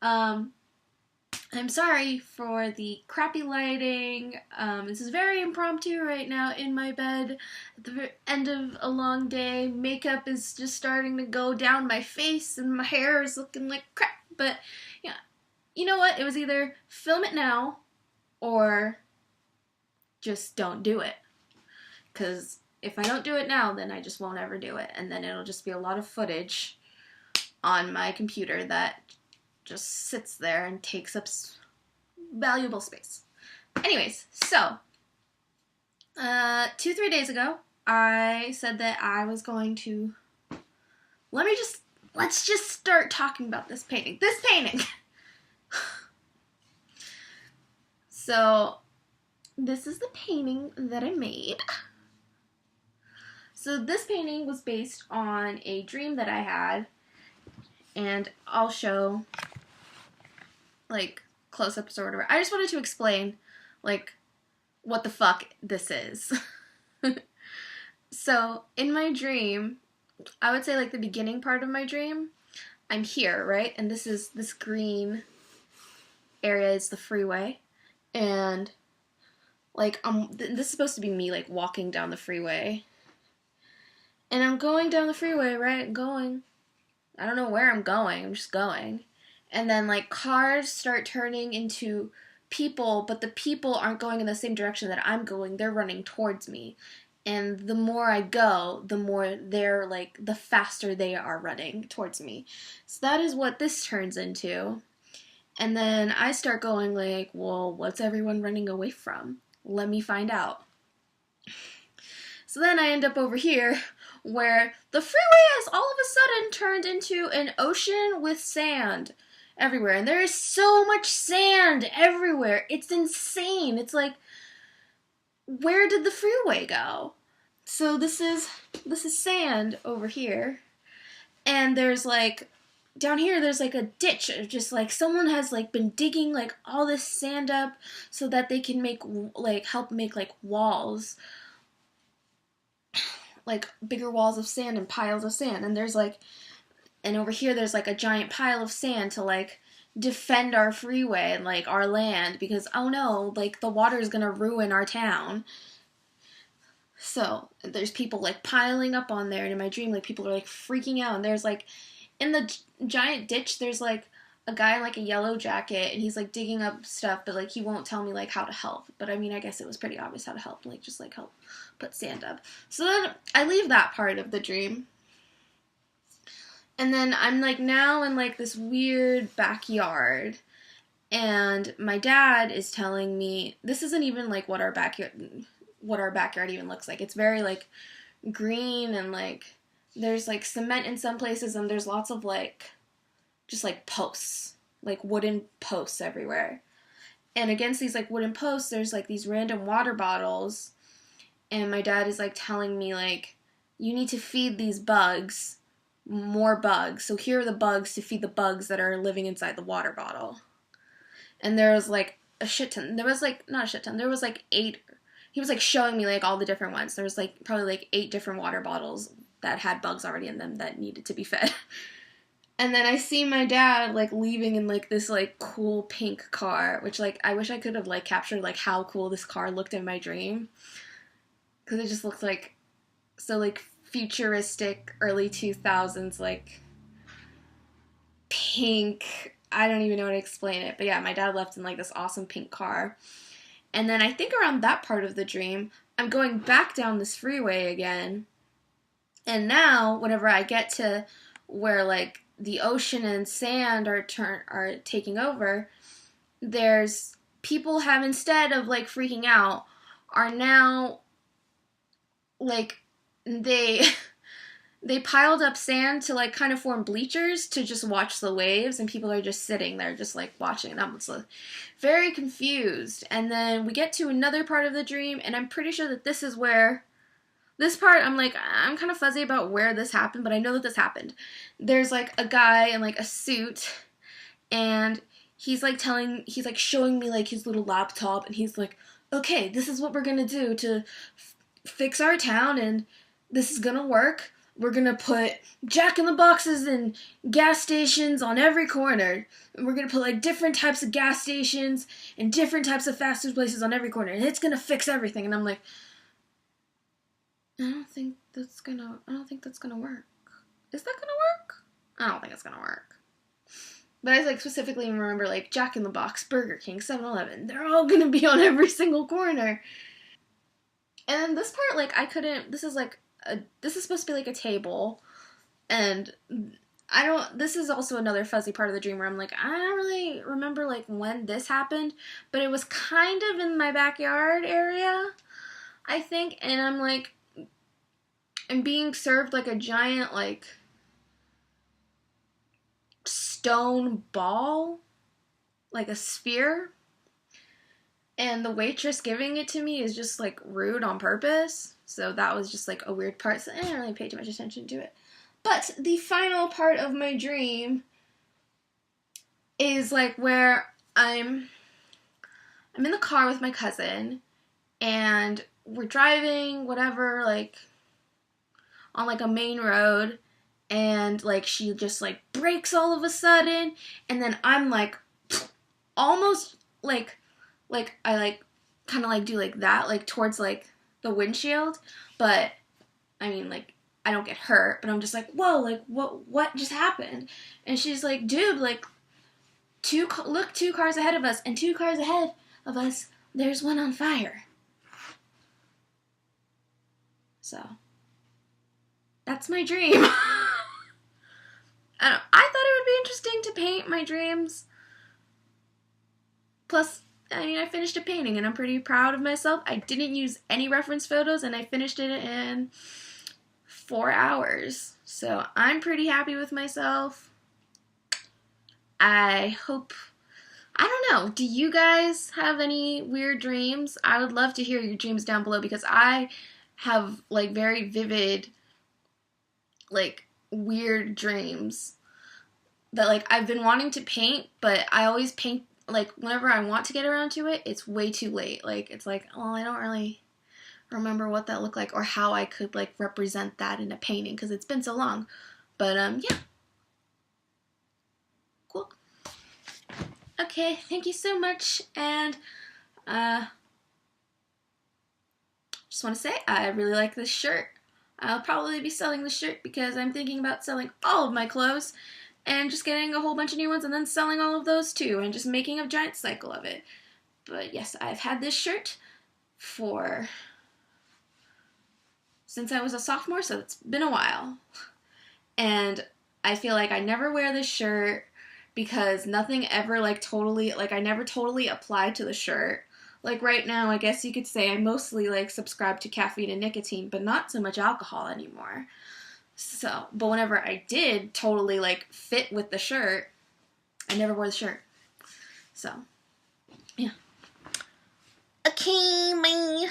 So, I'm sorry for the crappy lighting. This is very impromptu right now in my bed at the end of a long day. Makeup is just starting to go down my face and my hair is looking like crap. But, yeah, you know what? It was either film it now or just don't do it. Because if I don't do it now, then I just won't ever do it. And then it'll just be a lot of footage on my computer that just sits there and takes up valuable space. Anyways, so 2-3 days ago, I said that I was going to let's just start talking about this painting. So this is the painting that I made. So this painting was based on a dream that I had, and I'll show like close-ups or whatever. I just wanted to explain like what the fuck this is. So in my dream, I would say like the beginning part of my dream, I'm here, right? And this green area is the freeway, and like this is supposed to be me like walking down the freeway. And I'm going down the freeway, right? I don't know where I'm going. I'm just going. And then, like, cars start turning into people, but the people aren't going in the same direction that I'm going. They're running towards me. And the more I go, the more they're, like, the faster they are running towards me. So that is what this turns into. And then I start going, like, well, what's everyone running away from? Let me find out. So then I end up over here, where the freeway has all of a sudden turned into an ocean with sand everywhere. And there is so much sand everywhere. It's insane. It's like, where did the freeway go? So this is sand over here. And there's like, down here there's like a ditch. Just like someone has like been digging like all this sand up so that they can help make like walls. Like bigger walls of sand and piles of sand. And there's like, and over here there's like a giant pile of sand to like defend our freeway and like our land, because oh no, like the water is gonna ruin our town. So there's people like piling up on there, and in my dream like people are like freaking out, and there's like in the giant ditch there's like a guy in like a yellow jacket, and he's like digging up stuff, but like he won't tell me like how to help. But I mean, I guess it was pretty obvious how to help, like just like help put sand up. So then I leave that part of the dream. And then I'm like now in like this weird backyard, and my dad is telling me this isn't even like what our backyard even looks like. It's very like green, and like there's like cement in some places, and there's lots of like just like posts, like wooden posts everywhere. And against these like wooden posts there's like these random water bottles. And my dad is like telling me like, you need to feed these bugs more bugs. So here are the bugs to feed the bugs that are living inside the water bottle. And there was like a shit ton. There was like, not a shit ton, there was like 8. He was like showing me like all the different ones. There was like probably like 8 different water bottles that had bugs already in them that needed to be fed. And then I see my dad like leaving in like this like cool pink car, which like I wish I could have like captured like how cool this car looked in my dream. Because it just looked like so like futuristic early 2000s like pink. I don't even know how to explain it. But yeah, my dad left in like this awesome pink car. And then I think around that part of the dream, I'm going back down this freeway again. And now whenever I get to where like the ocean and sand are taking over, there's people have, instead of like freaking out, are now like they piled up sand to like kind of form bleachers to just watch the waves, and people are just sitting there just like watching, and I'm just very confused. And then we get to another part of the dream, and I'm pretty sure that this is where this part, I'm kind of fuzzy about where this happened, but I know that this happened. There's like a guy in like a suit, and he's like showing me like his little laptop, and he's like, okay, this is what we're gonna do to fix our town, and this is gonna work. we're gonna put Jack in the Boxes and gas stations on every corner. And we're gonna put like different types of gas stations and different types of fast food places on every corner. And it's gonna fix everything. And I'm like, I don't think that's gonna work. Is that gonna work? I don't think it's gonna work. But I like specifically remember like Jack in the Box, Burger King, 7-Eleven. They're all gonna be on every single corner. And then this part, like, I couldn't, this is supposed to be like a table, and this is also another fuzzy part of the dream where I'm like, I don't really remember, like, when this happened, but it was kind of in my backyard area, I think, and I'm like, I'm being served, like, a giant, like, stone ball, like a sphere, and the waitress giving it to me is just, like, rude on purpose. So that was just, like, a weird part. So I didn't really pay too much attention to it. But the final part of my dream is, like, where I'm in the car with my cousin. And we're driving, whatever, like, on, like, a main road. And, like, she just, like, brakes all of a sudden. And then I'm, like, almost, like I, like, kind of, like, do, like, that, like, towards, like, the windshield, but, I mean, like, I don't get hurt, but I'm just like, whoa, like, what just happened? And she's like, dude, like, look 2 cars ahead of us, and 2 cars ahead of us, there's one on fire. So, that's my dream. I thought it would be interesting to paint my dreams. Plus, I mean, I finished a painting, and I'm pretty proud of myself. I didn't use any reference photos, and I finished it in 4 hours. So I'm pretty happy with myself. I don't know, do you guys have any weird dreams? I would love to hear your dreams down below, because I have, like, very vivid, like, weird dreams that, like, I've been wanting to paint, but I always paint, like, whenever I want to get around to it, it's way too late. Like, it's like, oh, I don't really remember what that looked like or how I could, like, represent that in a painting, because it's been so long. But, yeah. Cool. Okay, thank you so much, and, just want to say, I really like this shirt. I'll probably be selling this shirt because I'm thinking about selling all of my clothes and just getting a whole bunch of new ones and then selling all of those too and just making a giant cycle of it. But yes, I've had this shirt since I was a sophomore, so it's been a while. And I feel like I never wear this shirt because nothing ever, like, totally, like, I never totally applied to the shirt. Like, right now, I guess you could say I mostly, like, subscribe to caffeine and nicotine, but not so much alcohol anymore. So, but whenever I did totally, like, fit with the shirt, I never wore the shirt. So, yeah. Okay, bye.